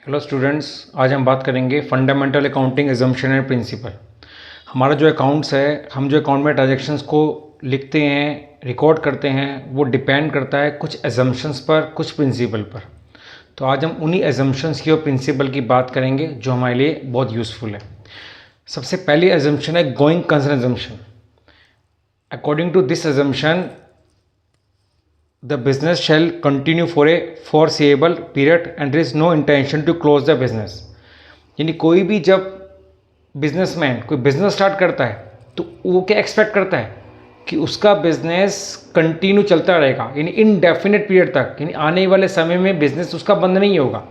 Hello students, आज हम बात करेंगे fundamental accounting assumption and principle. हमारा जो अकाउंट्स है, हम जो अकाउंट में ट्रांजेक्शन्स को लिखते हैं, रिकॉर्ड करते हैं, वो डिपेंड करता है कुछ एजम्पशंस पर, कुछ प्रिंसिपल पर। तो आज हम उन्हीं एजम्पशंस की और प्रिंसिपल की बात करेंगे जो हमारे लिए बहुत यूज़फुल है। सबसे पहली एजम्पशन है going concern assumption. According to this assumption the business shall continue for a foreseeable period and there is no intention to close the business। यानी कोई भी जब बिजनेसमैन कोई बिजनेस स्टार्ट करता है तो वो क्या एक्सपेक्ट करता है कि उसका बिजनेस कंटिन्यू चलता रहेगा, यानी इनडेफिनेट पीरियड तक, यानी आने वाले समय में बिजनेस उसका बंद नहीं होगा,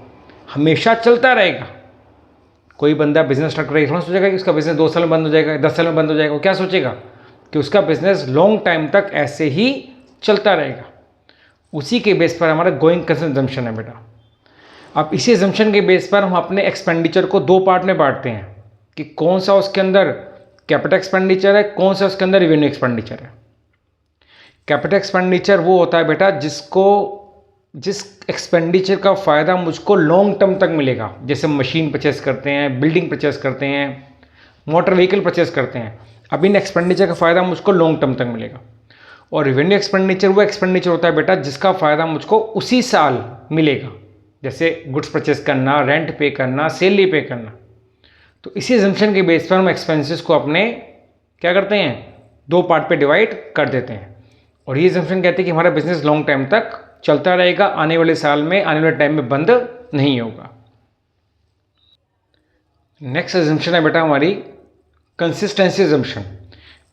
हमेशा चलता रहेगा। कोई बंदा बिजनेस स्टार्ट करेगा, थोड़ा सोचेगा कि उसका बिजनेस 2 साल में बंद हो जाएगा, 10 साल में बंद हो जाएगा। वो क्या सोचेगा कि उसका बिजनेस लॉन्ग टाइम तक ऐसे ही चलता रहेगा। उसी के बेस पर हमारा गोइंग कंसर्न एजम्पशन है बेटा। अब इसी एजम्पशन के बेस पर हम अपने एक्सपेंडिचर को 2 पार्ट में बांटते हैं कि कौन सा उसके अंदर कैपिटल एक्सपेंडिचर है, कौन सा उसके अंदर रेवेन्यू एक्सपेंडिचर है। कैपिटल एक्सपेंडिचर वो होता है बेटा जिस एक्सपेंडिचर का फ़ायदा मुझको लॉन्ग टर्म तक मिलेगा। जैसे मशीन परचेस करते हैं, बिल्डिंग परचेस करते हैं, मोटर व्हीकल परचेस करते हैं। अब इन एक्सपेंडिचर का फ़ायदा मुझको लॉन्ग टर्म तक मिलेगा। और रेवेन्यू एक्सपेंडिचर वो एक्सपेंडिचर होता है बेटा जिसका फ़ायदा मुझको उसी साल मिलेगा। जैसे गुड्स परचेस करना, रेंट पे करना, सैलरी पे करना। तो इसी एजम्पशन के बेस पर हम एक्सपेंसेस को अपने क्या करते हैं, 2 पार्ट पे डिवाइड कर देते हैं। और ये एजम्पशन कहते हैं कि हमारा बिजनेस लॉन्ग टाइम तक चलता रहेगा, आने वाले साल में, आने वाले टाइम में बंद नहीं होगा। नेक्स्ट एजम्पशन है बेटा हमारी consistency assumption.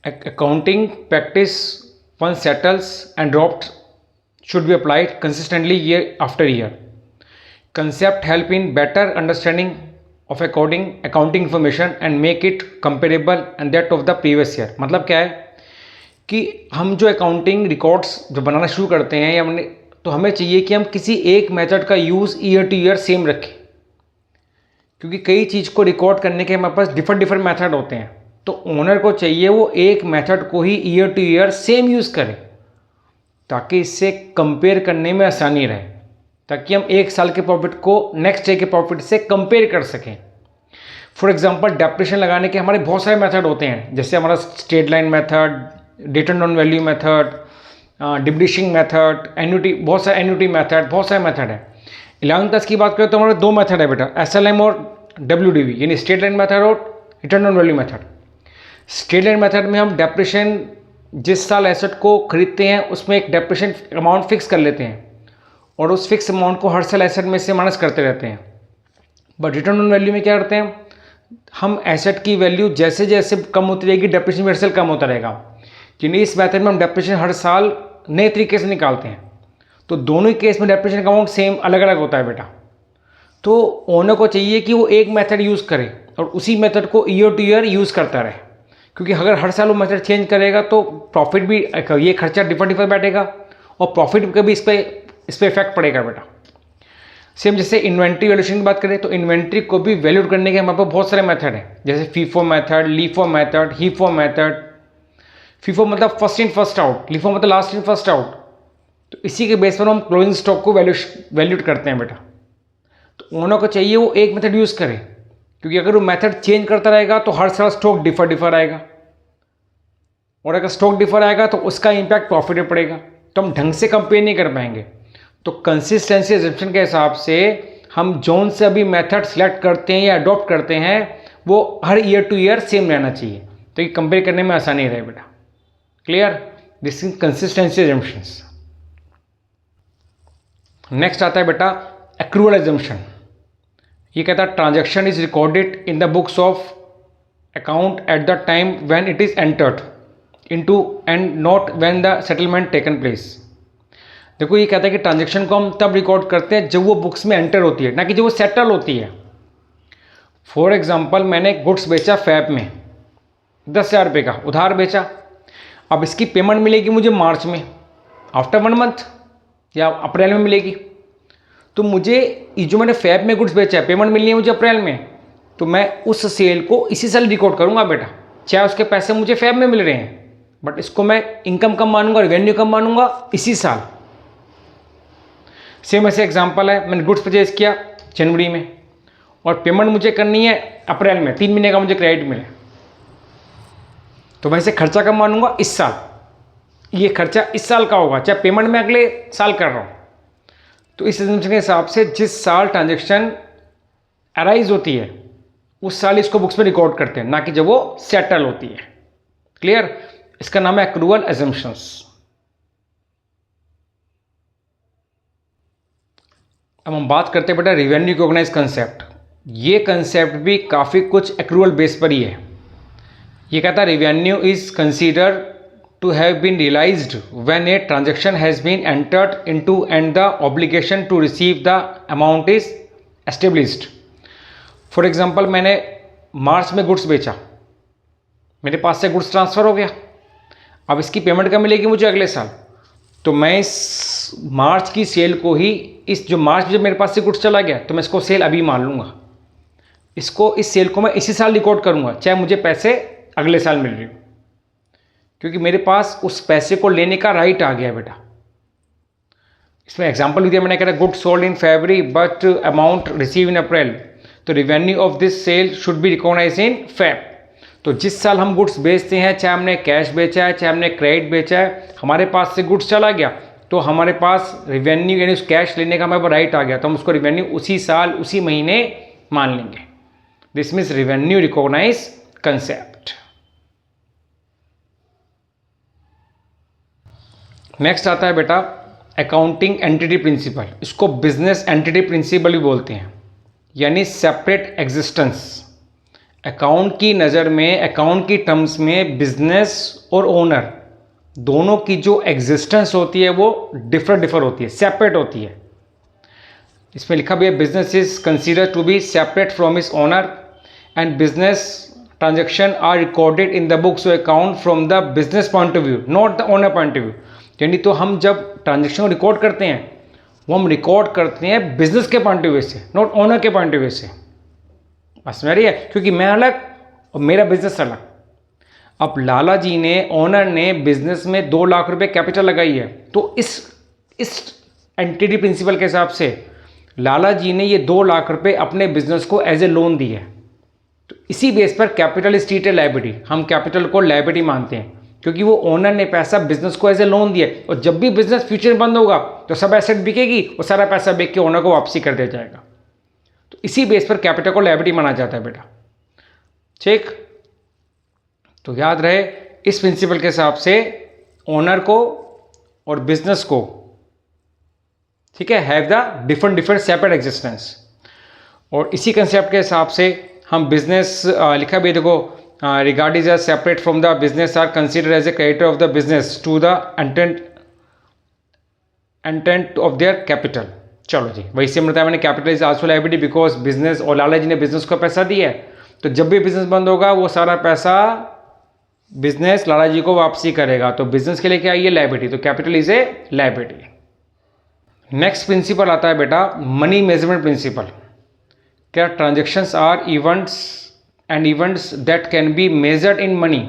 Accounting practice once settles and dropped should be applied consistently year after year. Concept help in better understanding of accounting information and make it comparable and that of the previous year। मतलब क्या है कि हम जो accounting records जो बनाना शुरू करते हैं या हमने, तो हमें चाहिए कि हम किसी एक मेथड का use year to year same रखें, क्योंकि कई चीज़ को रिकॉर्ड करने के हमारे पास डिफरेंट मेथड होते हैं। तो ओनर को चाहिए वो एक मेथड को ही year to year same use करें, ताकि इससे कंपेयर करने में आसानी रहे, ताकि हम एक साल के प्रॉफिट को नेक्स्ट डे के प्रॉफिट से कंपेयर कर सकें। फॉर एग्जांपल डेप्रिसिएशन लगाने के हमारे बहुत सारे मेथड होते हैं, जैसे हमारा straight line method, return on value method, depreciation method, annuity, बहुत सारे एन्युटी मेथड, बहुत सारे मेथड है। 11वीं क्लास की बात करें तो हमारे 2 मेथड है बेटा, SLM और WDV, यानी स्ट्रेट लाइन मेथड और return on value method. Straight line method में हम डेप्रिसिएशन जिस साल एसेट को खरीदते हैं उसमें एक डेप्रिसिएशन अमाउंट फिक्स कर लेते हैं और उस फिक्स अमाउंट को हर साल एसेट में से माइनस करते रहते हैं। बट रिटर्न ऑन वैल्यू में क्या करते हैं, हम एसेट की वैल्यू जैसे जैसे कम होती रहेगी डेप्रिसिएशन भी कम होता रहेगा। यानी इस मेथड में हम डेप्रिसिएशन हर साल नए तरीके से निकालते हैं। तो दोनों ही केस में डेप्रिसिएशन का अमाउंट सेम अलग अलग होता है बेटा। तो ओनर को चाहिए कि वो एक मेथड यूज़ करे और उसी मेथड को ईयर टू ईयर यूज़ करता रहे, क्योंकि अगर हर साल वो मेथड चेंज करेगा तो प्रॉफिट भी, ये खर्चा डिफरेंट बैठेगा और प्रॉफिट का भी इस पर इफेक्ट पड़ेगा बेटा। सेम जैसे इन्वेंट्री वैल्यूएशन की बात करें तो इन्वेंट्री को भी वैल्यूड करने के हमारे पास बहुत सारे मेथड हैं, जैसे FIFO method, LIFO method, HIFO method. FIFO मतलब first in first out, LIFO मतलब लास्ट इन फर्स्ट आउट। तो इसी के बेस पर हम क्लोजिंग स्टॉक को वैल्यूड करते हैं बेटा। तो ओनर को चाहिए वो एक मेथड यूज़ करे, क्योंकि अगर वो मेथड चेंज करता रहेगा तो हर साल स्टॉक डिफर आएगा, और अगर स्टॉक डिफर आएगा तो उसका इंपैक्ट प्रॉफिट में पड़ेगा, तो हम ढंग से कंपेयर नहीं कर पाएंगे। तो कंसिस्टेंसी एजम्पशन के हिसाब से हम जोन से अभी मेथड सेलेक्ट करते हैं या अडॉप्ट करते हैं वो हर ईयर टू ईयर सेम रहना चाहिए, तो ये कंपेयर करने में आसानी रहे बेटा। Clear? This is consistency assumptions. Next आता है बेटा एक्रूअल एजम्पशन। ये कहता है transaction is recorded in the books of account at the time when it is entered into and not when the settlement taken place. देखो ये कहता है कि ट्रांजैक्शन को हम तब रिकॉर्ड करते हैं जब वो बुक्स में एंटर होती है, ना कि जब वो सेटल होती है। फॉर एग्जांपल मैंने गुड्स बेचा फैब में 10,000 रुपये का उधार बेचा। अब इसकी पेमेंट मिलेगी मुझे मार्च में, आफ्टर 1 मंथ, या अप्रैल में मिलेगी। तो मुझे ये जो मैंने फैब में गुड्स बेचा है पेमेंट मिलनी है मुझे अप्रैल में, तो मैं उस सेल को इसी साल रिकॉर्ड करूंगा बेटा, चाहे उसके पैसे मुझे फैब में मिल रहे हैं, बट इसको मैं इनकम कम मानूंगा, रेवेन्यू कम मानूंगा इसी साल। सेम ऐसे एग्जांपल है, मैंने गुड्स परचेज किया जनवरी में, और पेमेंट मुझे करनी है अप्रैल में, 3 महीने का मुझे क्रेडिट मिले, तो मैं इसे खर्चा कब मानूंगा? इस साल। ये खर्चा इस साल का होगा, चाहे पेमेंट मैं अगले साल कर रहा हूँ। तो इस एजम्पशन के हिसाब से जिस साल ट्रांजेक्शन अराइज होती है उस साल इसको बुक्स में रिकॉर्ड करते हैं, ना कि जब वो सेटल होती है। क्लियर? इसका नाम है एक्रूअल एजम्पशंस। अब हम बात करते हैं बेटा रेवेन्यू रिकॉग्नाइज कंसेप्ट। ये कंसेप्ट भी काफ़ी कुछ एक्रूअल बेस पर ही है। ये कहता है revenue is considered to have been realised when a transaction has been entered into and the obligation to receive the amount is established. For example, मैंने मार्च में गुड्स बेचा, मेरे पास से गुड्स ट्रांसफ़र हो गया, अब इसकी पेमेंट कब मिलेगी मुझे? अगले साल। तो मैं इस मार्च की सेल को ही, इस जो मार्च में जब मेरे पास से गुड्स चला गया तो मैं इसको सेल अभी मान लूँगा, इस सेल को मैं इसी साल रिकॉर्ड करूँगा, चाहे मुझे पैसे अगले साल मिल रही हो, क्योंकि मेरे पास उस पैसे को लेने का राइट आ गया बेटा। इसमें एग्जांपल भी दिया मैंने, कहा goods sold in February but amount receive in April, तो revenue of this sale should be recognise in Feb. तो जिस साल हम गुड्स बेचते हैं, चाहे हमने कैश बेचा है चाहे हमने क्रेडिट बेचा है, हमारे पास से गुड्स चला गया तो हमारे पास रेवेन्यू यानी उस कैश लेने का हमारे पास राइट आ गया, तो हम उसको रेवेन्यू उसी साल उसी महीने मान लेंगे। This means revenue recognise concept. Next आता है बेटा अकाउंटिंग एंटिटी प्रिंसिपल। इसको बिजनेस एंटिटी प्रिंसिपल भी बोलते हैं, यानी सेपरेट एग्जिस्टेंस। अकाउंट की नज़र में, अकाउंट की टर्म्स में बिजनेस और ओनर दोनों की जो एग्जिस्टेंस होती है वो डिफर होती है, सेपरेट होती है। इसमें लिखा भी है business is consider to be separate from is owner and business transaction are recorded in the books of account from the business point of view, not the owner point of view. यानी तो हम जब transaction को record करते हैं वो हम record करते हैं बिजनेस के पॉइंट ऑफ व्यू से, नॉट ओनर के पॉइंट ऑफ व्यू से। बस मेरी है, क्योंकि मैं अलग और मेरा बिजनेस अलग। अब लाला जी ने, ओनर ने बिजनेस में 2 लाख रुपए कैपिटल लगाई है, तो इस एंटिटी प्रिंसिपल के हिसाब से लाला जी ने ये 2 लाख रुपए अपने बिजनेस को एज ए लोन दी है। तो इसी बेस पर कैपिटल इज ट्रीटेड लायबिलिटी, हम कैपिटल को लायबिलिटी मानते हैं, क्योंकि वो ओनर ने पैसा बिजनेस को एज ए लोन दिया। और जब भी बिजनेस फ्यूचर में बंद होगा तो सब एसेट बिकेगी और सारा पैसा बेच के ओनर को वापसी कर दिया जाएगा। तो इसी बेस पर कैपिटल को लायबिलिटी माना जाता है बेटा। ठीक, तो याद रहे इस प्रिंसिपल के हिसाब से ओनर को और बिजनेस को, ठीक है, have the different separate existence. और इसी कंसेप्ट के हिसाब से हम बिजनेस लिखा भी देखो, regard is separate from the business are consider as a creditor of the business to the intent of their capital. चलो जी, वही से बताया मैंने, capital is also liability because business, और लाला जी ने बिजनेस को पैसा दिया है, तो जब भी बिजनेस बंद होगा वो सारा पैसा बिजनेस लाला जी को वापसी करेगा। तो बिजनेस के लिए क्या है? लायबिलिटी, तो capital is a liability. Next principle आता है बेटा मनी मेजरमेंट प्रिंसिपल। क्या transactions are events and events that can be measured in money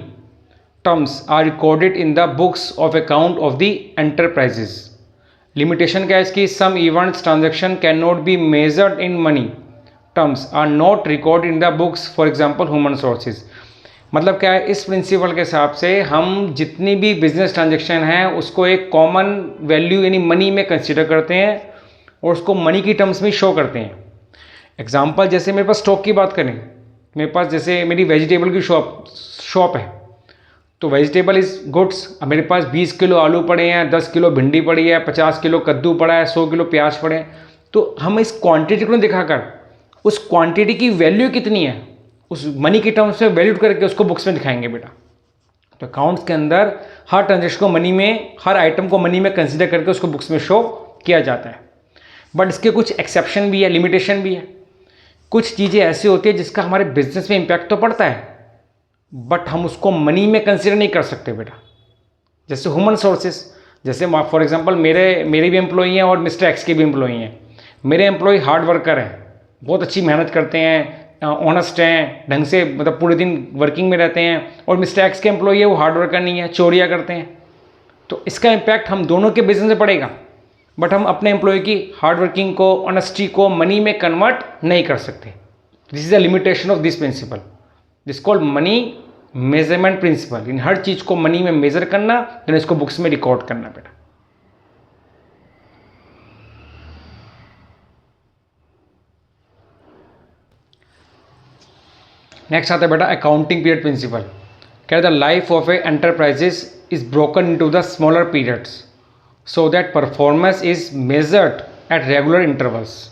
terms are recorded in the books of account of the enterprises. Limitation क्या है इसकी? Some events transaction can not be measured in money terms are not record in the books, for example human sources. मतलब क्या है, इस principal के हिसाब से हम जितनी भी बिजनेस ट्रांजेक्शन हैं उसको एक कॉमन वैल्यू यानी मनी में कंसिडर करते हैं और उसको मनी की टर्म्स में शो करते हैं। एग्जाम्पल, जैसे मेरे पास स्टॉक की बात करें, मेरे पास जैसे मेरी वेजिटेबल की शॉप है, तो वेजिटेबल इज गुड्स। अब मेरे पास 20 किलो आलू पड़े हैं, 10 किलो भिंडी पड़ी है, 50 किलो कद्दू पड़ा है, 100 किलो प्याज पड़े हैं, तो हम इस क्वांटिटी को दिखाकर उस क्वांटिटी की वैल्यू कितनी है उस मनी की टर्म्स में वैल्यूड करके उसको बुक्स में दिखाएंगे बेटा। तो अकाउंट्स के अंदर हर ट्रांजेक्शन को मनी में, हर आइटम को मनी में कंसिडर करके उसको बुक्स में शो किया जाता है। बट इसके कुछ एक्सेप्शन भी है, लिमिटेशन भी है। कुछ चीज़ें ऐसी होती है जिसका हमारे बिजनेस में इम्पैक्ट तो पड़ता है बट हम उसको मनी में कंसिडर नहीं कर सकते बेटा। जैसे ह्यूमन सोर्सेस, जैसे फॉर एग्जांपल मेरे भी एम्प्लॉई हैं और मिस्टर एक्स के भी एम्प्लॉई हैं। मेरे एम्प्लॉई हार्ड वर्कर हैं, बहुत अच्छी मेहनत करते हैं, ऑनेस्ट हैं, ढंग से मतलब पूरे दिन वर्किंग में रहते हैं, और मिस्टर एक्स के एम्प्लॉई है वो हार्ड वर्कर नहीं है, चोरियाँ करते हैं। तो इसका इम्पैक्ट हम दोनों के बिजनेस में पड़ेगा बट हम अपने एम्प्लॉय की हार्ड वर्किंग को, ऑनेस्टी को मनी में कन्वर्ट नहीं कर सकते। This is the limitation of this principle, this called money measurement principle. इन हर चीज को मनी में मेजर करना, देन इसको बुक्स में रिकॉर्ड करना बेटा। नेक्स्ट आता है बेटा अकाउंटिंग पीरियड प्रिंसिपल। क्या the life of A enterprises is broken into the smaller periods so that performance is measured at regular intervals.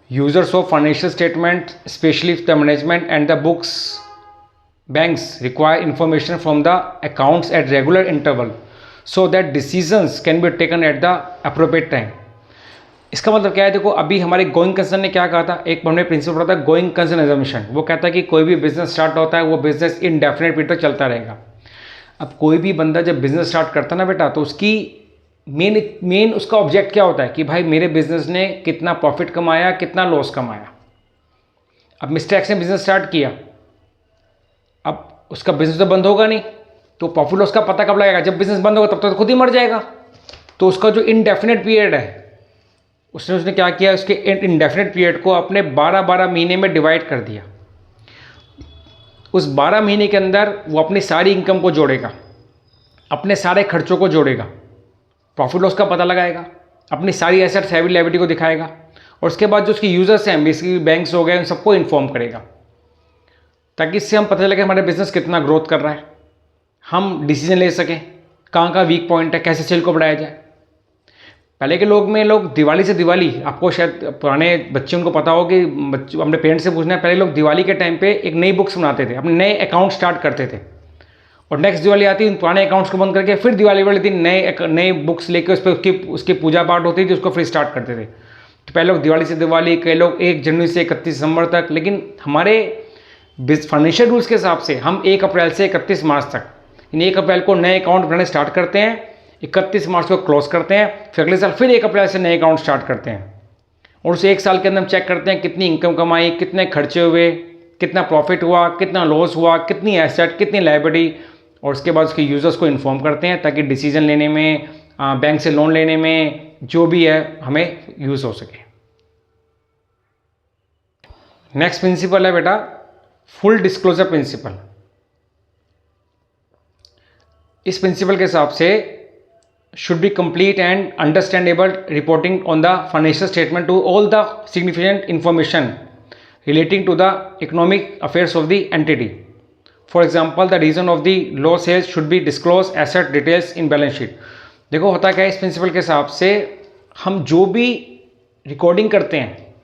Users of financial statement, especially if the management and the banks require information from the accounts at regular interval so that decisions can be taken at the appropriate time। इसका मतलब क्या है, देखो अभी हमारे going concern ने क्या कहा था, एक हमने प्रिंसिपल पढ़ा था गोइंग कंसर्न एजम्पशन। वो कहता है कि कोई भी बिजनेस स्टार्ट होता है वो बिजनेस इनडेफिनेट पीरियड तक चलता रहेगा। अब कोई भी बंदा जब बिजनेस स्टार्ट करता है ना बेटा, तो उसकी मेन उसका ऑब्जेक्ट क्या होता है कि भाई मेरे बिजनेस ने कितना प्रॉफिट कमाया, कितना लॉस कमाया। अब मिस्टर एक्स ने बिजनेस स्टार्ट किया, अब उसका बिजनेस तो बंद होगा नहीं, तो प्रॉफिट लॉस का पता कब लगेगा, जब बिजनेस बंद होगा तब तो खुद ही मर जाएगा। तो उसका जो इनडेफिनेट पीरियड है, उसने क्या किया, उसके इनडेफिनेट पीरियड को अपने 12 महीने में डिवाइड कर दिया। उस 12 महीने के अंदर वो अपनी सारी इनकम को जोड़ेगा, अपने सारे खर्चों को जोड़ेगा, प्रॉफिट लॉस का पता लगाएगा, अपनी सारी एसेट्स हैवी लायबिलिटी को दिखाएगा, और उसके बाद जो उसके यूजर्स हैं बेसिकली बैंक्स हो गए, उन सबको इन्फॉर्म करेगा, ताकि इससे हम पता चले हमारे बिजनेस कितना ग्रोथ कर रहा है, हम डिसीजन ले सकें कहाँ वीक पॉइंट है, कैसे सेल को बढ़ाया जाए। पहले के लोग दिवाली से दिवाली, आपको शायद पुराने बच्चे उनको पता हो कि अपने पेरेंट्स से पूछना है, पहले लोग दिवाली के टाइम पे एक नई बुक्स बनाते थे, अपने नए अकाउंट स्टार्ट करते थे, और नेक्स्ट दिवाली आती है उन पुराने अकाउंट्स को बंद करके फिर दिवाली वाले दिन नए बुक्स लेके उस पर उसकी पूजा पाठ होती थी, उसको फिर स्टार्ट करते थे। तो पहले लोग दिवाली से दिवाली, कई लोग 1 जनवरी से 31 दिसंबर तक, लेकिन हमारे फाइनेंशियल रूल्स के हिसाब से हम 1 अप्रैल से 31 मार्च तक, इन 1 अप्रैल को नए अकाउंट बनाने स्टार्ट करते हैं, 31 मार्च को क्लोज करते हैं, फिर अगले साल फिर 1 अप्रैल से नए अकाउंट स्टार्ट करते हैं, और उस 1 साल के अंदर हम चेक करते हैं कितनी इनकम कमाई, कितने खर्चे हुए, कितना प्रॉफिट हुआ, कितना लॉस हुआ, कितनी एसेट, कितनी लायबिलिटी, और उसके बाद उसके यूजर्स को इन्फॉर्म करते हैं ताकि डिसीजन लेने में, बैंक से लोन लेने में, जो भी है हमें यूज हो सके। नेक्स्ट प्रिंसिपल है बेटा फुल डिस्क्लोजर प्रिंसिपल। इस प्रिंसिपल के हिसाब से should be complete and understandable reporting on the financial statement to all the significant information relating to the economic affairs of the entity. For example, the reason of the low sales should be disclosed asset details in balance sheet। देखो होता क्या है, इस principal के हिसाब से हम जो भी रिकॉर्डिंग करते हैं,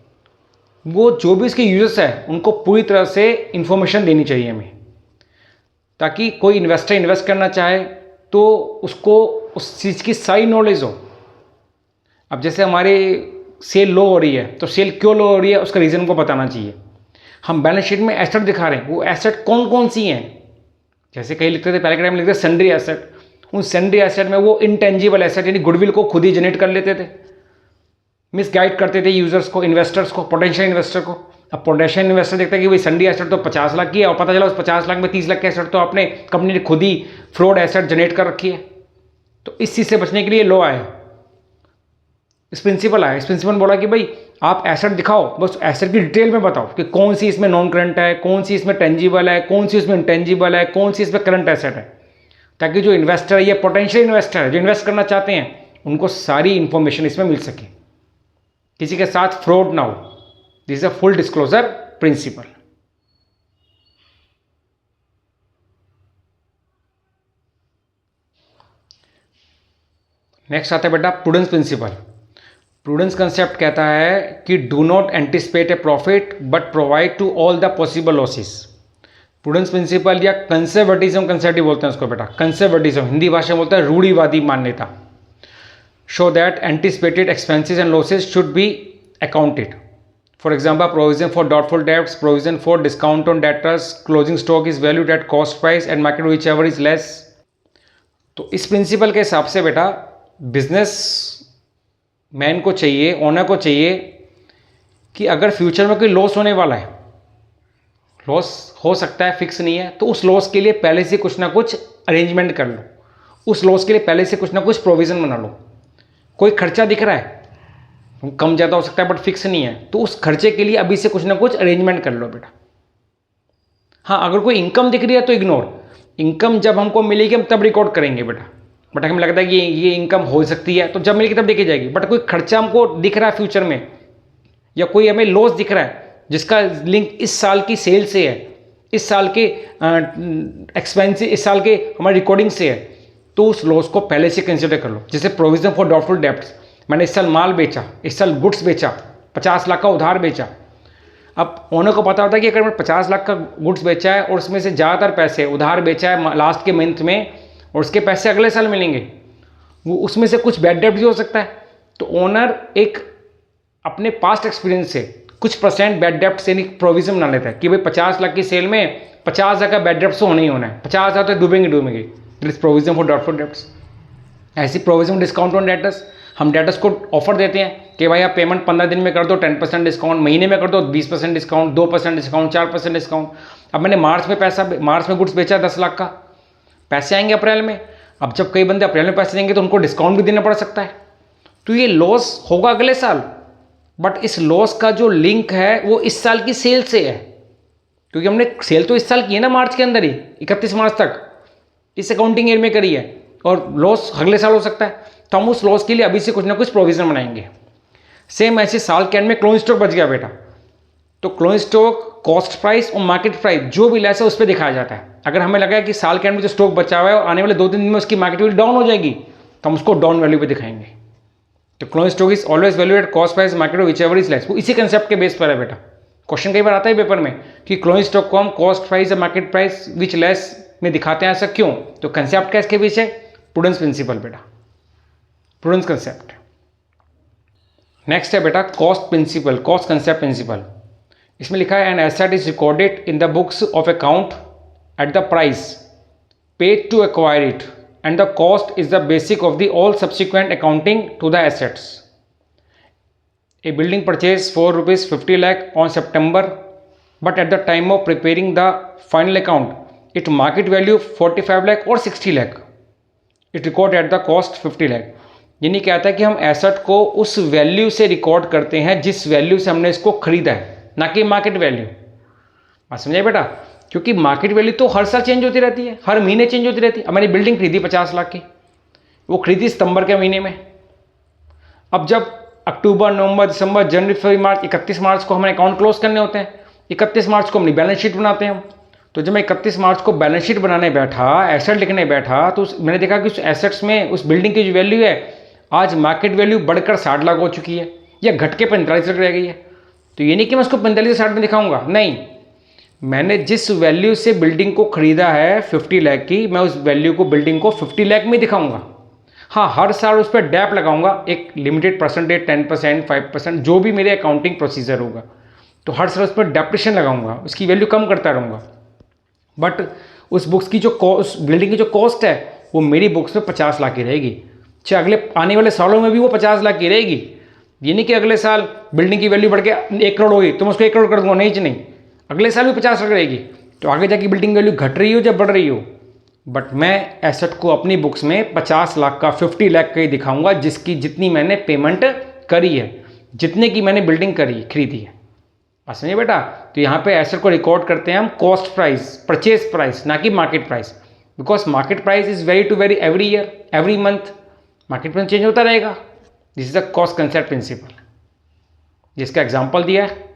वो जो भी इसके यूजर्स है उनको पूरी तरह से इंफॉर्मेशन देनी चाहिए हमें, ताकि कोई इन्वेस्टर इन्वेस्ट करना चाहे तो उसको उस चीज़ की सारी नॉलेज हो। अब जैसे हमारे सेल लो हो रही है, तो सेल क्यों लो हो रही है उसका रीज़न उनको बताना चाहिए। हम बैलेंस शीट में एसेट दिखा रहे हैं, वो एसेट कौन कौन सी हैं, जैसे कई लिखते थे पहले के टाइम में लिखते थे सन्ड्री एसेट, उन सन्ड्री एसेट में वो इंटेंजिबल एसेट यानी गुडविल को खुद ही जनरेट कर लेते थे, मिसगाइड करते थे यूजर्स को, इन्वेस्टर्स को, पोटेंशियल इन्वेस्टर को। अब पोटेंशियल इन्वेस्टर देखता है कि भाई सन्ड्री एसेट तो 50 लाख की है, और पता चला उस 50 लाख में 30 लाख के एसेट तो अपने कंपनी ने खुद ही फ्रॉड एसेट जनरेट कर रखी है। तो इस चीज़ से बचने के लिए लॉ आया, इस प्रिंसिपल आया। इस प्रिंसिपल बोला कि भाई आप एसेट दिखाओ, बस एसेट की डिटेल में बताओ कि कौन सी इसमें नॉन करंट है, कौन सी इसमें टेंजिबल है, कौन सी इसमें इंटेंजिबल है, कौन सी इसमें करंट एसेट है, ताकि जो इन्वेस्टर है या पोटेंशियल इन्वेस्टर है जो इन्वेस्ट करना चाहते हैं उनको सारी इंफॉर्मेशन इसमें मिल सके, किसी के साथ फ्रॉड ना हो। This is a full disclosure principle. Next आता है बेटा प्रूडेंस प्रिंसिपल। प्रूडेंस कंसेप्ट कहता है कि do not anticipate a profit but provide to all the possible losses. Prudence principle या कंजर्वेटिज्म कंसेप्ट बोलते हैं उसको बेटा, कंजर्वेटिज्म हिंदी भाषा में बोलता है रूढ़िवादी मान्यता। Show that anticipated expenses and losses should be accounted. For example, provision for doubtful debts, provision for discount on debtors, closing stock is valued at cost price and market which ever is less. तो इस principal के हिसाब से बेटा business man को चाहिए, owner को चाहिए कि अगर फ्यूचर में कोई लॉस होने वाला है, लॉस हो सकता है, फिक्स नहीं है, तो उस लॉस के लिए पहले से कुछ ना कुछ अरेंजमेंट कर लो, उस लॉस के लिए पहले से कुछ ना कुछ प्रोविज़न बना लो। कोई खर्चा दिख रहा है, कम ज़्यादा हो सकता है बट फिक्स नहीं है, तो उस खर्चे के लिए अभी से कुछ ना कुछ अरेंजमेंट कर लो बेटा। हाँ, अगर कोई इनकम दिख रही है तो इग्नोर, इनकम जब हमको मिलेगी हम तब रिकॉर्ड करेंगे बेटा। बट हमें लगता है कि ये इनकम हो सकती है तो जब मिलेगी तब देखी जाएगी। बट कोई खर्चा हमको दिख रहा है फ्यूचर में, या कोई हमें लॉस दिख रहा है जिसका लिंक इस साल की सेल से है, इस साल के एक्सपेंसिव, इस साल के हमारी रिकॉर्डिंग से है, तो उस लॉस को पहले से कंसिडर कर लो। जैसे प्रोविजन फॉर डाउटफुल डेब्ट्स, मैंने इस साल माल बेचा, इस साल गुड्स बेचा, 50 लाख का उधार बेचा। अब ओनर को पता होता है कि अगर मैंने 50 लाख का गुड्स बेचा है और उसमें से ज़्यादातर पैसे उधार बेचा है लास्ट के मंथ में, और उसके पैसे अगले साल मिलेंगे, वो उसमें से कुछ बैड डेब्ट भी हो सकता है। तो ओनर एक अपने पास्ट एक्सपीरियंस से कुछ % बैड डेब्ट से प्रोविजन बना लेता है कि भाई 50 लाख की सेल में 50,000 का बैड डेब्ट तो होना ही होना है, 50,000 तो डूबेंगे। This is provision for doubtful debts. ऐसी प्रोविजन डिस्काउंट ऑन डेटर्स, हम डेटर्स को ऑफर देते हैं कि भाई आप पेमेंट 15 दिन में कर दो 10% डिस्काउंट, महीने में कर दो 20% डिस्काउंट, 2% डिस्काउंट, 4% डिस्काउंट। अब मैंने मार्च में गुड्स बेचा 10 लाख का, पैसे आएंगे अप्रैल में। अब जब कई बंदे अप्रैल में पैसे देंगे तो उनको डिस्काउंट भी देना पड़ सकता है, तो ये लॉस होगा अगले साल। बट इस लॉस का जो लिंक है वो इस साल की सेल से है, क्योंकि हमने सेल तो इस साल की है ना, मार्च के अंदर ही 31 मार्च तक इस अकाउंटिंग ईयर में करी है, और लॉस अगले साल हो सकता है, तो हम उस लॉस के लिए अभी से कुछ ना कुछ प्रोविजन बनाएंगे। सेम ऐसे साल के एंड में क्लोजिंग स्टॉक बच गया बेटा, तो क्लोजिंग स्टॉक कॉस्ट प्राइस और मार्केट प्राइस जो भी लेस है उस पर दिखाया जाता है। अगर हमें लगा है कि साल के एंड में जो स्टॉक बचा हुआ है और आने वाले 2-3 दिन में उसकी मार्केट वैल्यू डाउन हो जाएगी, तो हम उसको डाउन वैल्यू पे दिखाएंगे। तो closing stock is always value at cost price market which ever is less, वो इसी कंसेप्ट के बेस पर है बेटा। क्वेश्चन कई बार आता है पेपर में कि क्लोजिंग स्टॉक को हम कॉस्ट प्राइस या मार्केट प्राइस विच लेस में दिखाते हैं, ऐसा क्यों? तो कंसेप्ट क्या इसके पीछे? प्रूडेंस प्रिंसिपल बेटा, प्रूडेंस कंसेप्ट। नेक्स्ट है बेटा cost principle, cost concept principle. इसमें लिखा है an asset is recorded in the books of account at the price paid to acquire it and the cost is the basic of the all subsequent accounting to the assets. A building purchased for rupees 50 lakh on September, but at the time of preparing the final account its market value 45 lakh or 60 lakh, it recorded at the cost 50 lakh. यानी कहता है कि हम asset को उस value से record करते हैं जिस वैल्यू से हमने इसको खरीदा है, ना कि मार्केट वैल्यू। बात समझे बेटा? क्योंकि मार्केट वैल्यू तो हर साल चेंज होती रहती है, हर महीने चेंज होती रहती है। अब मैंने बिल्डिंग खरीदी 50 लाख की, वो खरीदी सितंबर के महीने में। अब जब अक्टूबर, नवंबर, दिसंबर, जनवरी, फरवरी, मार्च, 31 मार्च को हमें अकाउंट क्लोज करने होते हैं। 31 मार्च को अपनी बैलेंस शीट बनाते हैं हम। तो जब मैं 31 मार्च को बैलेंस शीट बनाने बैठा, एसेट लिखने बैठा, तो मैंने देखा कि उस एसेट्स में उस बिल्डिंग की जो वैल्यू है आज मार्केट वैल्यू बढ़कर 60 लाख हो चुकी है, या घट के 45 लाख रह गई है। तो ये नहीं कि मैं उसको 45 से 60 में दिखाऊंगा, नहीं, मैंने जिस वैल्यू से बिल्डिंग को खरीदा है 50 लाख की, मैं उस वैल्यू को बिल्डिंग को 50 लाख में दिखाऊंगा। हाँ, हर साल उस पर डैप लगाऊंगा, एक लिमिटेड परसेंटेज, 10%, 5%, जो भी मेरे अकाउंटिंग प्रोसीजर होगा, तो हर साल उस पर डेप्रिशन लगाऊंगा, उसकी वैल्यू कम करता रहूँगा। बट उस बुक्स की जो उस बिल्डिंग की जो कॉस्ट है वो मेरी बुक्स में 50 लाख की रहेगी, चाहे अगले आने वाले सालों में भी वो 50 लाख की रहेगी। ये नहीं कि अगले साल बिल्डिंग की वैल्यू बढ़ के 1 करोड़ होगी तो मैं उसको 1 करोड़ कर दूंगा, नहीं, अगले साल भी 50 लाख रहेगी। तो आगे जाके बिल्डिंग वैल्यू घट रही हो या बढ़ रही हो, बट मैं एसेट को अपनी बुक्स में 50 लाख का, 50 लाख का ही दिखाऊंगा, जिसकी जितनी मैंने पेमेंट करी है, जितने की मैंने बिल्डिंग खरीदी है। बस समझिए बेटा? तो यहाँ पे एसेट को रिकॉर्ड करते हैं हम कॉस्ट प्राइस, परचेज प्राइस, ना कि market price, because market price is very to very every year, every month market price change होता रहेगा। This is the cost concept principle, जिसका एग्जाम्पल दिया है।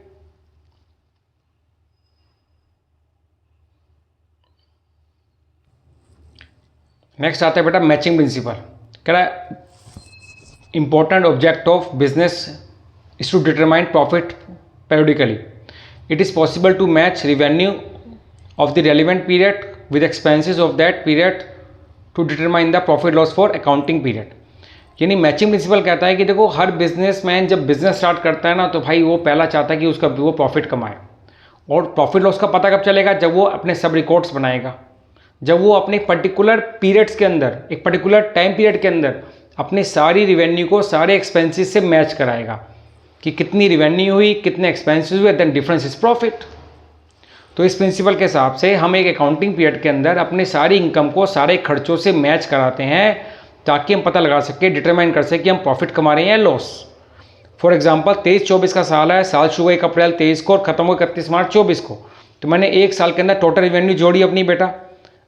नेक्स्ट आता है बेटा मैचिंग प्रिंसिपल। कह रहा है important object of business is to determine profit periodically. It is possible to match revenue of the relevant period with expenses of that period to determine the profit loss for accounting period. यानी matching principal कहता है कि देखो, हर businessman जब business start करता है ना, तो भाई वो पहला चाहता है कि उसका वो प्रॉफिट कमाए, और प्रॉफिट लॉस का पता कब चलेगा? जब वो अपने सब रिकॉर्ड्स बनाएगा, जब वो अपने पर्टिकुलर पीरियड्स के अंदर, एक पर्टिकुलर टाइम पीरियड के अंदर अपने सारी रिवेन्यू को सारे एक्सपेंसेस से मैच कराएगा कि कितनी रिवेन्यू हुई, कितने एक्सपेंसेस हुए, देन डिफरेंस इज प्रॉफिट। तो इस प्रिंसिपल के हिसाब से हम एक अकाउंटिंग पीरियड के अंदर अपने सारी इनकम को सारे खर्चों से मैच कराते हैं, ताकि हम पता लगा सके, डिटरमाइन कर सके कि हम प्रॉफिट कमा रहे हैं या लॉस। फॉर एग्जांपल 23-24 का साल है, साल शुरू 1 अप्रैल 23 को और ख़त्म हुआ 31 मार्च 24 को, तो मैंने एक साल के अंदर टोटल रेवेन्यू जोड़ी अपनी बेटा,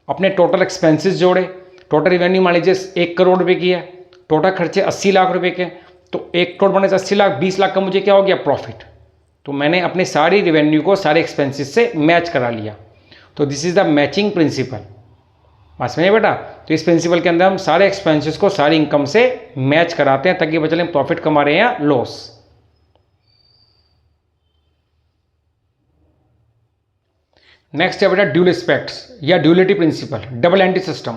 अपने टोटल एक्सपेंसेस जोड़े। टोटल रेवेन्यू मान लीजिए 1 करोड़ रुपये की है, टोटल खर्चे 80 लाख रुपए के, तो 1 करोड़ बने 80 लाख, 20 लाख का मुझे क्या हो गया प्रॉफिट। तो मैंने अपनी सारी रेवेन्यू को सारे एक्सपेंसेस से मैच करा लिया। तो this is the matching principal. बात समझे बेटा। तो इस प्रिंसिपल के अंदर हम सारे एक्सपेंसेस को सारी इनकम से मैच कराते हैं ताकि बचले प्रॉफिट कमा रहे हैं या लॉस। नेक्स्ट है बेटा ड्यूल एस्पेक्ट्स या duality principle, double entry system.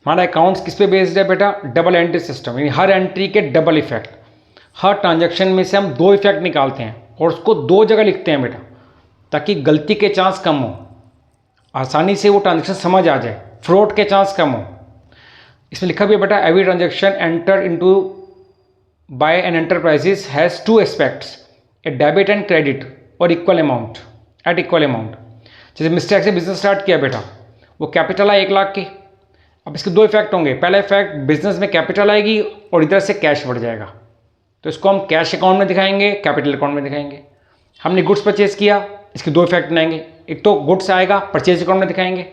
हमारा अकाउंट्स किस पे बेस्ड है बेटा, डबल एंट्री सिस्टम, यानी हर एंट्री के डबल इफेक्ट। हर ट्रांजैक्शन में से हम 2 इफेक्ट निकालते हैं और उसको 2 जगह लिखते हैं बेटा, ताकि गलती के चांस कम हो, आसानी से वो ट्रांजैक्शन समझ आ जाए, फ्रॉड के चांस कम हो। इसमें लिखा भी है बेटा, every transaction enter into by an enterprises has 2 aspects, a debit and credit और equal amount, at equal amount. जैसे मिस्टेक से बिजनेस स्टार्ट किया बेटा, वो कैपिटल है 1 लाख की, अब इसके 2 इफेक्ट होंगे। पहला इफेक्ट, बिजनेस में कैपिटल आएगी और इधर से कैश बढ़ जाएगा, तो इसको हम कैश अकाउंट में दिखाएंगे, कैपिटल अकाउंट में दिखाएंगे। हमने गुड्स परचेज किया, इसके 2 इफेक्ट बनाएंगे, एक तो गुड्स आएगा परचेज अकाउंट में दिखाएंगे,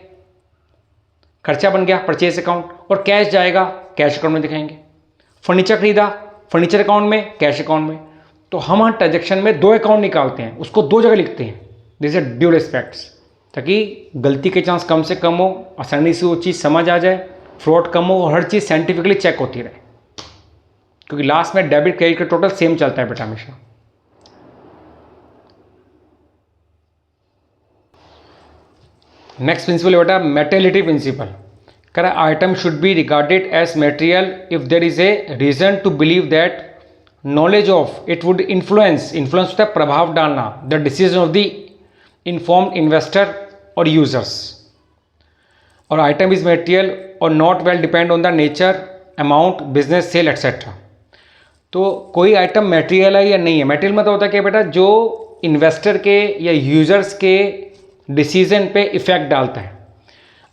खर्चा बन गया परचेज अकाउंट, और कैश जाएगा कैश अकाउंट में दिखाएंगे। फर्नीचर खरीदा, फर्नीचर अकाउंट में, कैश अकाउंट में। तो हम हर ट्रांजेक्शन में 2 अकाउंट निकालते हैं, उसको 2 जगह लिखते हैं, जैसे ड्यूल एस्पेक्ट्स, ताकि गलती के चांस कम से कम हो, आसानी से वो चीज़ समझ आ जाए, फ्रॉड कम हो और हर चीज़ साइंटिफिकली चेक होती रहे, क्योंकि लास्ट में डेबिट क्रेडिट का टोटल सेम चलता है बेटा हमेशा। नेक्स्ट प्रिंसिपल बेटा मेटेरियलिटी प्रिंसिपल। कह रहा है item should be regarded as material if there is a reason to believe that knowledge of it would influence होता है प्रभाव डालना, the decision of the informed investor और यूजर्स, और आइटम इज मेटेरियल और not well depend on the nature, amount, business, sale etcetera. तो कोई item material है या नहीं है, मेटेरियल मतलब होता है कि बेटा जो इन्वेस्टर के या यूजर्स के डिसीजन पे इफेक्ट डालता है।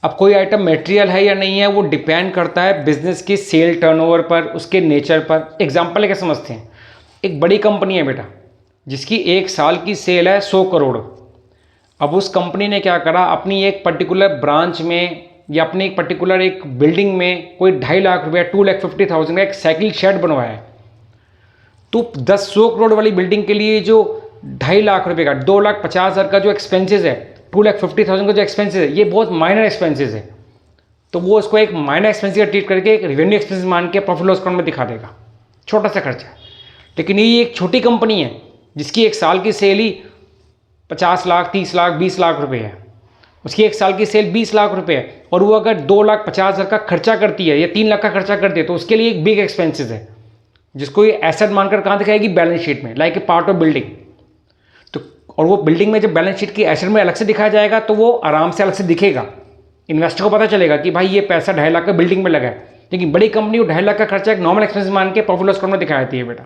अब कोई आइटम मेटेरियल है या नहीं है वो डिपेंड करता है बिजनेस की सेल टर्नओवर पर, उसके नेचर पर। एग्जांपल क्या समझते हैं, एक बड़ी कंपनी है बेटा जिसकी 1 साल की सेल है 100 करोड़। अब उस कंपनी ने क्या करा, अपनी एक पर्टिकुलर ब्रांच में या अपनी एक पर्टिकुलर एक बिल्डिंग में कोई 2.5 लाख रुपया 2,50,000 का एक साइकिल शेड बनवाया है। तो 100 करोड़ वाली बिल्डिंग के लिए जो 2.5 लाख रुपये का 2,50,000 का जो एक्सपेंसेस है, 2,50,000 का जो एक्सपेंसेस है, ये बहुत माइनर एक्सपेंसेस है। तो वो उसको एक माइनर एक्सपेंस का ट्रीट करके एक रेवेन्यू एक्सपेंस मान के प्रॉफिट लॉस अकाउंट में दिखा देगा, छोटा सा खर्चा। लेकिन ये एक छोटी कंपनी है जिसकी 1 साल की सेल ही 50 लाख, 30 लाख, 20 लाख रुपए है। उसकी 1 साल की सेल 20 लाख रुपए है और वो अगर 2,50,000 का खर्चा करती है या 3 लाख का खर्चा करती है तो उसके लिए एक बिग एक्सपेंसेस है, जिसको ये एसेट मानकर कहाँ दिखाएगी, बैलेंस शीट में, like a part of building. तो और वो बिल्डिंग में जब बैलेंस शीट की एसेट में अलग से दिखाया जाएगा तो वो आराम से अलग से दिखेगा, इन्वेस्टर को पता चलेगा कि भाई ये पैसा 2.5 लाख का बिल्डिंग में लगा है। लेकिन बड़ी कंपनी वो 2.5 लाख का खर्चा एक नॉर्मल एक्सपेंस मान के प्रॉफिट लॉस अकाउंट में दिखा देती है बेटा।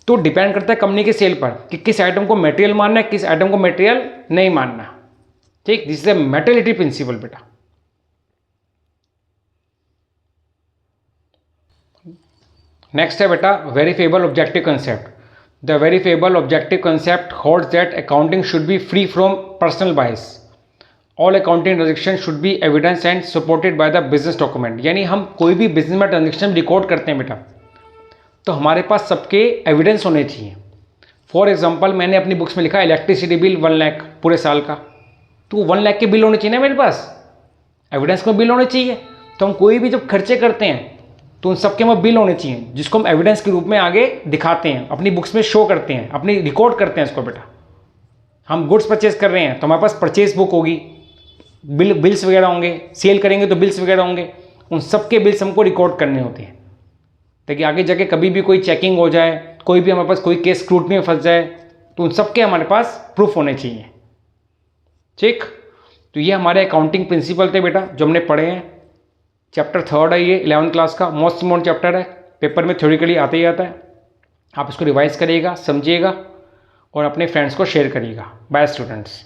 तो डिपेंड करता है कंपनी के सेल पर कि किस आइटम को मटेरियल मानना है, किस आइटम को मटेरियल नहीं मानना। ठीक, this is a materiality principle बेटा। नेक्स्ट है बेटा verifiable objective concept. The verifiable objective concept holds that accounting should be free from personal bias. All accounting transaction should be evidence and supported by the business document. यानी हम कोई भी business में transaction record करते हैं बेटा तो हमारे पास सबके एविडेंस होने चाहिए। फॉर एग्जांपल मैंने अपनी बुक्स में लिखा इलेक्ट्रिसिटी बिल 1 लाख पूरे साल का, तो 1 लाख के बिल होने चाहिए ना मेरे पास, एविडेंस में बिल होने चाहिए। तो हम कोई भी जब खर्चे करते हैं तो उन सबके में बिल होने चाहिए जिसको हम एविडेंस के रूप में आगे दिखाते हैं, अपनी बुक्स में शो करते हैं, अपनी रिकॉर्ड करते हैं इसको बेटा। हम गुड्स परचेज कर रहे हैं तो हमारे पास परचेज बुक होगी, बिल्स वगैरह होंगे, सेल करेंगे तो बिल्स वगैरह होंगे, उन सबके बिल्स हमको रिकॉर्ड करने होते हैं ताकि आगे जाके कभी भी कोई चेकिंग हो जाए, कोई भी हमारे पास कोई केस स्क्रूटनी में फंस जाए तो उन सबके हमारे पास प्रूफ होने चाहिए। ठीक, तो ये हमारे अकाउंटिंग प्रिंसिपल थे बेटा जो हमने पढ़े हैं। चैप्टर 3 है ये 11th क्लास का, मोस्ट इम्पोर्टेंट चैप्टर है, पेपर में थ्योरेटिकली आते ही आता है। आप इसको रिवाइज करिएगा, समझिएगा और अपने फ्रेंड्स को शेयर करिएगा। Bye students.